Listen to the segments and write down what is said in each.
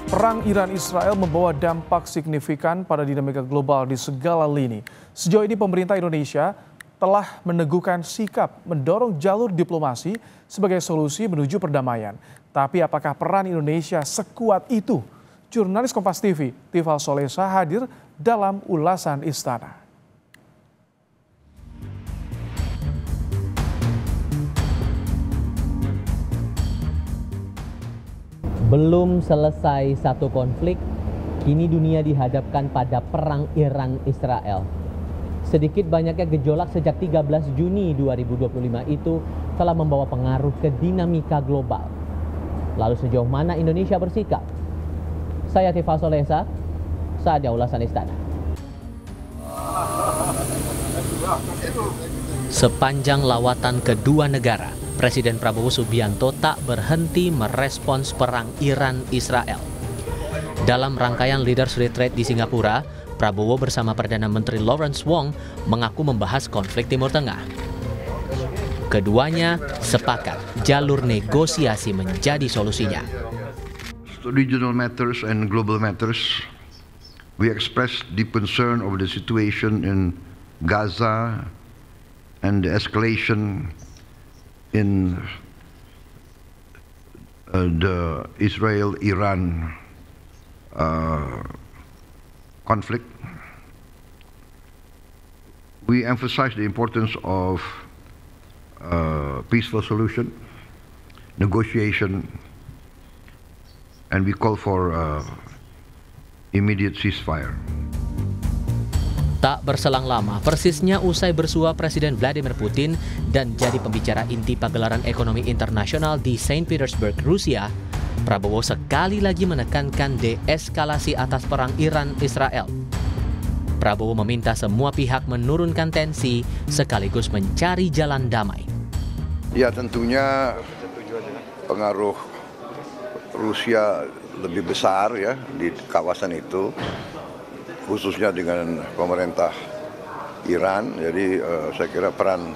Perang Iran-Israel membawa dampak signifikan pada dinamika global di segala lini. Sejauh ini pemerintah Indonesia telah meneguhkan sikap mendorong jalur diplomasi sebagai solusi menuju perdamaian. Tapi apakah peran Indonesia sekuat itu? Jurnalis Kompas TV, Tifal Solesa hadir dalam ulasan Istana. Belum selesai satu konflik, kini dunia dihadapkan pada perang Iran-Israel. Sedikit banyaknya gejolak sejak 13 Juni 2025 itu telah membawa pengaruh ke dinamika global. Lalu sejauh mana Indonesia bersikap? Saya Tifal Solesa, saatnya ulasan Istana. Sepanjang lawatan kedua negara, Presiden Prabowo Subianto tak berhenti merespons perang Iran-Israel. Dalam rangkaian Leaders Retreat di Singapura, Prabowo bersama Perdana Menteri Lawrence Wong mengaku membahas konflik Timur Tengah. Keduanya sepakat jalur negosiasi menjadi solusinya. Regional matters and global matters, we express deep concern over the situation in Gaza and the escalation in the Israel-Iran conflict. We emphasize the importance of peaceful solution, negotiation, and we call for immediate ceasefire. Tak berselang lama, persisnya usai bersua Presiden Vladimir Putin dan jadi pembicara inti pagelaran ekonomi internasional di Saint Petersburg, Rusia, Prabowo sekali lagi menekankan deeskalasi atas perang Iran-Israel. Prabowo meminta semua pihak menurunkan tensi sekaligus mencari jalan damai. Ya, tentunya pengaruh Rusia lebih besar ya di kawasan itu, khususnya dengan pemerintah Iran. Jadi saya kira peran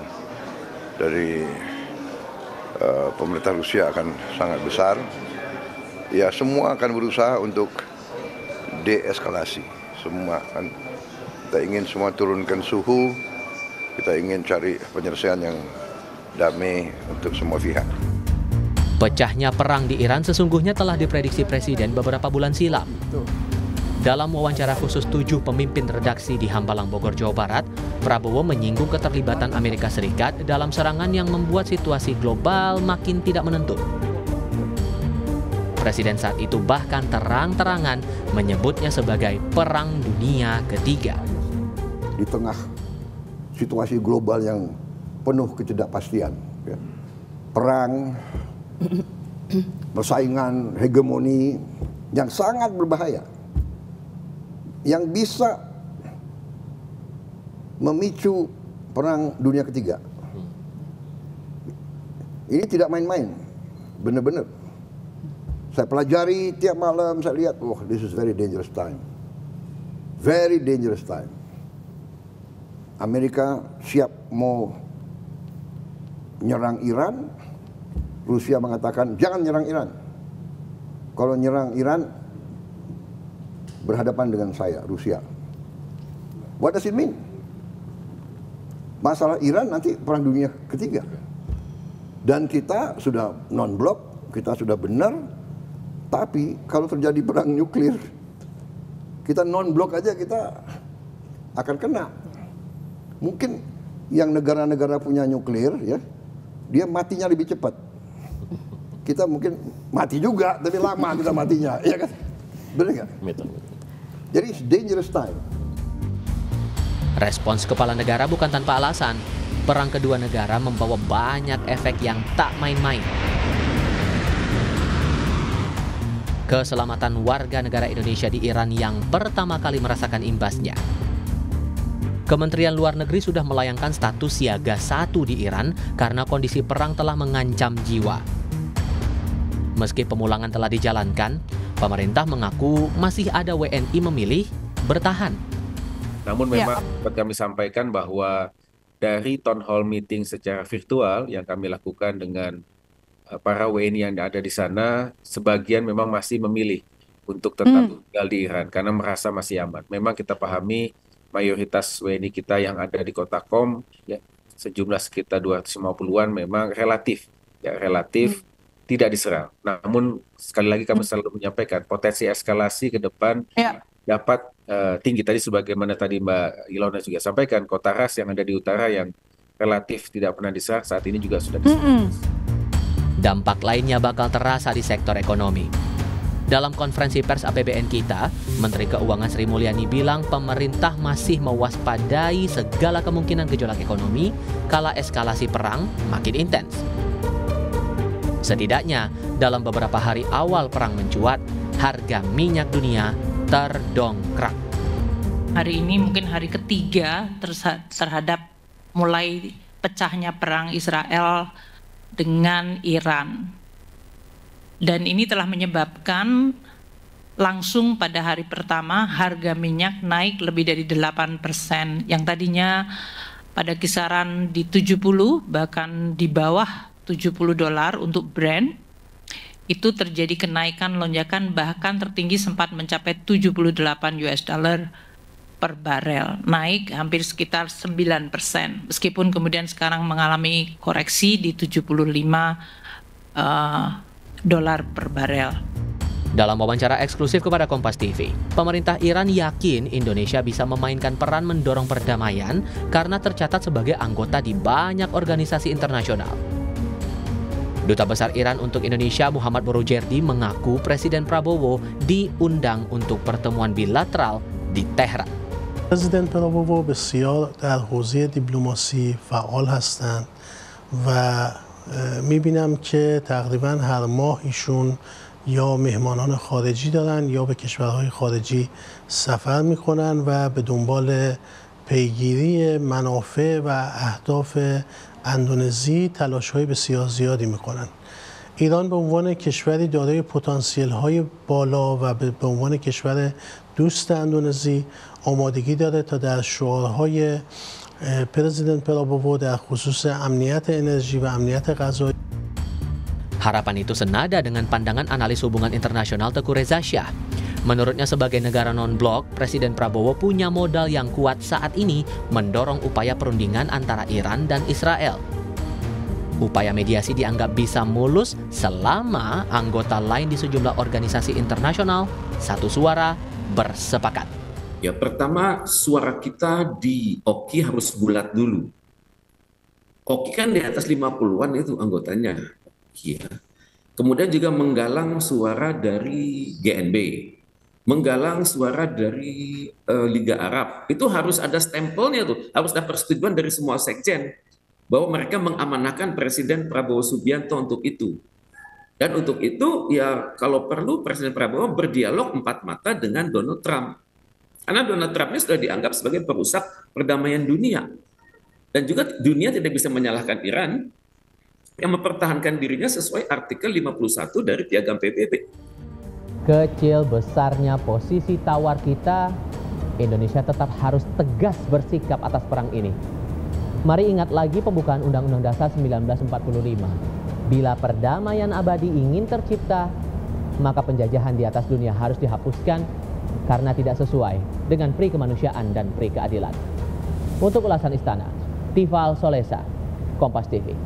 dari pemerintah Rusia akan sangat besar. Ya, semua akan berusaha untuk deeskalasi. Semua kan kita ingin semua turunkan suhu, kita ingin cari penyelesaian yang damai untuk semua pihak. Pecahnya perang di Iran sesungguhnya telah diprediksi Presiden beberapa bulan silam. Dalam wawancara khusus 7 pemimpin redaksi di Hambalang, Bogor, Jawa Barat, Prabowo menyinggung keterlibatan Amerika Serikat dalam serangan yang membuat situasi global makin tidak menentu. Presiden saat itu bahkan terang-terangan menyebutnya sebagai Perang Dunia Ketiga. Di tengah situasi global yang penuh ketidakpastian, ya, perang, persaingan, hegemoni yang sangat berbahaya, yang bisa memicu perang dunia ketiga. Ini tidak main-main, benar-benar. Saya pelajari tiap malam, saya lihat, this is very dangerous time. Very dangerous time. Amerika siap mau nyerang Iran, Rusia mengatakan jangan nyerang Iran. Kalau nyerang Iran, berhadapan dengan saya, Rusia. What does it mean? Masalah Iran nanti perang dunia ketiga. Dan kita sudah non-blok, kita sudah benar, tapi kalau terjadi perang nuklir, kita non-blok aja kita akan kena. Mungkin yang negara-negara punya nuklir, ya, dia matinya lebih cepat. Kita mungkin mati juga, tapi lama kita matinya, ya kan? Benar nggak? Jadi it's dangerous time. Respons kepala negara bukan tanpa alasan. Perang kedua negara membawa banyak efek yang tak main-main. Keselamatan warga negara Indonesia di Iran yang pertama kali merasakan imbasnya. Kementerian Luar Negeri sudah melayangkan status siaga 1 di Iran karena kondisi perang telah mengancam jiwa. Meski pemulangan telah dijalankan, pemerintah mengaku masih ada WNI memilih bertahan. Namun memang dapat kami sampaikan bahwa dari town hall meeting secara virtual yang kami lakukan dengan para WNI yang ada di sana, sebagian memang masih memilih untuk tetap tinggal di Iran karena merasa masih aman. Memang kita pahami mayoritas WNI kita yang ada di kota Qom, ya, sejumlah sekitar 250-an memang relatif tidak diserang. Namun sekali lagi kami selalu menyampaikan potensi eskalasi ke depan dapat tinggi. Tadi sebagaimana tadi Mbak Ilona juga sampaikan, kota Ras yang ada di utara yang relatif tidak pernah diserang saat ini juga sudah diserang. Dampak lainnya bakal terasa di sektor ekonomi. Dalam konferensi pers APBN kita, Menteri Keuangan Sri Mulyani bilang pemerintah masih mewaspadai segala kemungkinan gejolak ekonomi kala eskalasi perang makin intens. Setidaknya, dalam beberapa hari awal perang mencuat, harga minyak dunia terdongkrak. Hari ini mungkin hari ketiga terhadap mulai pecahnya perang Israel dengan Iran. Dan ini telah menyebabkan langsung pada hari pertama harga minyak naik lebih dari 8%. Yang tadinya pada kisaran di 70 bahkan di bawah $70 untuk Brent. Itu terjadi kenaikan lonjakan bahkan tertinggi sempat mencapai $78 per barel, naik hampir sekitar 9%, meskipun kemudian sekarang mengalami koreksi di $75 per barel. Dalam wawancara eksklusif kepada Kompas TV, pemerintah Iran yakin Indonesia bisa memainkan peran mendorong perdamaian karena tercatat sebagai anggota di banyak organisasi internasional. Duta Besar Iran untuk Indonesia Muhammad Boroujerdi mengaku Presiden Prabowo diundang untuk pertemuan bilateral di Tehran. پرزیدنت پراوو بسیار در حوزه دیپلماسی فعال هستند و میبینم که تقریبا هر ماه ایشون یا مهمانان خارجی دارن یا به کشورهای خارجی سفر میکنن و به دنبال پیگیری منافع و اهداف اندونزی تلاش‌های بسیار زیادی میکنن. ایران به عنوان کشوری دارای پتانسیل‌های بالا و به عنوان کشور دوست اندونزی آمادگی داره تا در شعارهای پرزیدنت پراوو در خصوص امنیت انرژی و امنیت غذایی. Harapan itu senada dengan pandangan analis hubungan internasional Teguh Reza Shah. Menurutnya sebagai negara non-blok, Presiden Prabowo punya modal yang kuat saat ini mendorong upaya perundingan antara Iran dan Israel. Upaya mediasi dianggap bisa mulus selama anggota lain di sejumlah organisasi internasional satu suara bersepakat. Ya, pertama suara kita di OKI harus bulat dulu. OKI kan di atas 50-an itu anggotanya. Ya. Kemudian juga menggalang suara dari GNB, menggalang suara dari Liga Arab. Itu harus ada stempelnya tuh, harus ada persetujuan dari semua sekjen bahwa mereka mengamanahkan Presiden Prabowo Subianto untuk itu. Dan untuk itu ya kalau perlu Presiden Prabowo berdialog empat mata dengan Donald Trump. Karena Donald Trump ini sudah dianggap sebagai perusak perdamaian dunia. Dan juga dunia tidak bisa menyalahkan Iran yang mempertahankan dirinya sesuai artikel 51 dari Piagam PBB. Kecil besarnya posisi tawar kita, Indonesia tetap harus tegas bersikap atas perang ini. Mari ingat lagi pembukaan Undang-Undang Dasar 1945. Bila perdamaian abadi ingin tercipta, maka penjajahan di atas dunia harus dihapuskan karena tidak sesuai dengan pri kemanusiaan dan pri keadilan. Untuk ulasan Istana, Tifal Solesa, Kompas TV.